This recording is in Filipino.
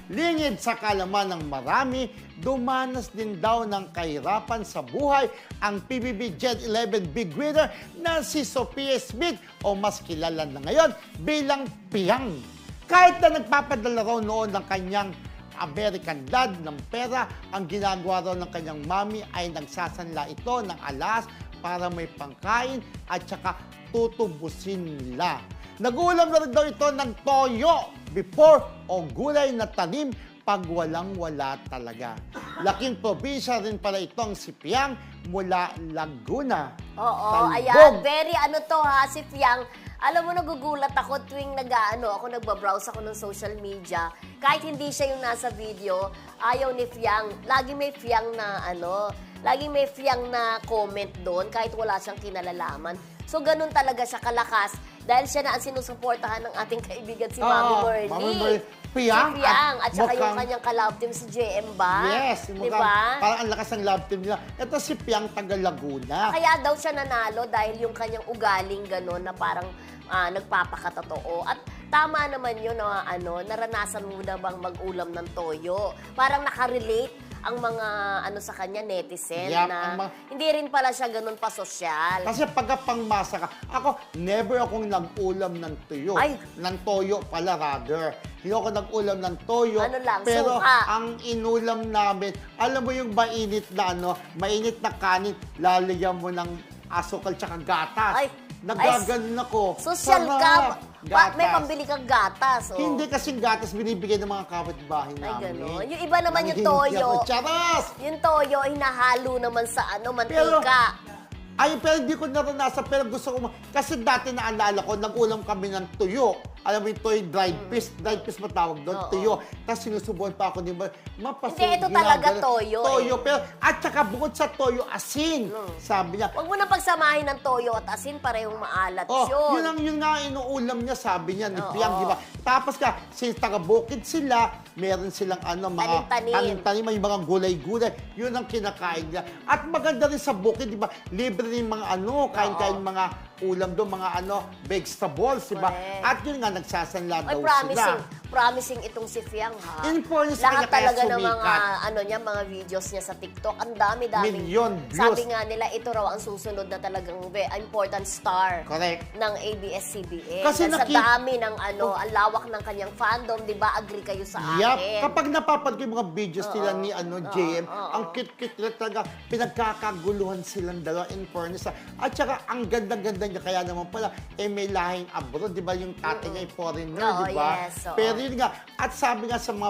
Lingid sa kaalaman ng marami, dumanas din daw ng kahirapan sa buhay ang PBB Gen 11 big winner na si Sophia Smith o mas kilala na ngayon bilang Piang. Kahit na nagpapadala raw noon ng kanyang American dad ng pera, ang ginagawa raw ng kanyang mami ay nagsasanla ito ng alas para may pangkain at saka tutubusin nila. Nag-uulam na rin daw ito ng toyo before o gulay na tanim pag walang-wala talaga. Laking probinsya rin pala itong si Piang mula Laguna. Oo, Talbog. ayan. Very ano to ha, si Piang. Alam mo, nagugulat ako tuwing ako nagbabrowse ako ng social media. Kahit hindi siya yung nasa video, ayaw ni Piang. Lagi may Piang na lagi may Piang na comment doon kahit wala siyang kinalalaman. So, ganun talaga siya kalakas dahil siya na ang sinusuportahan ng ating kaibigan si Mami Merly. Mami Merly. Piang, si Piang at saka mukhang, yung kanyang ka-love team si JM ba? Yes, diba? Parang ang lakas ng love team nila. Ito si Piang, taga Laguna. Kaya daw siya nanalo dahil yung kanyang ugaling gano'n na parang nagpapakatotoo. At tama naman yun na naranasan mo na bang mag-ulam ng toyo. Parang nakarelate ang mga sa kanya netizen na hindi rin pala siya ganun pa-sosyal. Kasi pagka pangmasa ka, ako, never akong nag-ulam ng tuyo. Ay. Ng toyo pala, rather. Hindi ako nag-ulam ng toyo. Ano lang, pero suka. ang inulam namin, alam mo yung mainit na mainit na kanin, lalagyan mo ng asukal tsaka gatas. Ay. Nagaganon ako. Social ka. Gatas. May pambili kang gatas. Oh. Hindi kasing gatas binibigay ng mga kapitbahay namin. Ay, gano'n. Yung iba naman yung toyo. Charas! Yung toyo, hinahalo naman sa mantika. Pero hindi ko naranasan, pero gusto ko, kasi dati naalala ko, nag-ulam kami ng tuyo. Alam mo yung toyo, dried fish matawag doon, tuyo. Tapos sinusubuhan pa ako, di ba, hindi, ito talaga toyo. Toyo, pero, at saka bukod sa toyo, asin. Sabi niya. Huwag mo na pagsamahin ng toyo at asin, parehong maalat yun. Yun nga inuulam niya, sabi niya, ni Piang, di ba? Tapos since taga-bukid sila, meron silang mga tanim-tanim, may mga gulay-gulay. Yun ang kinakain niya. At maganda rin sa bukid, di ba? Libre rin mga kain-kain mga ulam doon, mga vegetables, di ba? At yun nga, nagsasanla daw sila. Promising itong si Piang, ha? In fairness, lahat kaya talaga ng sumikat. mga videos niya sa TikTok, ang dami-dami. Million views. Sabi nga nila, ito raw ang susunod na talagang important star. Correct. Ng ABS-CBN. Kasi sa dami ng ang lawak ng kanyang fandom, di ba? Agree kayo sa akin. Kapag napapad ko yung mga videos nila ni JM, ang cute-cute nila talaga, pinagkakaguluhan silang dalawa in fairness. At saka, ang ganda-ganda niya, kaya naman pala, may lahing abroad, di ba? Yung tatay niya ay foreigner, di ba? Yes, Pero yun nga, at sabi nga sa mga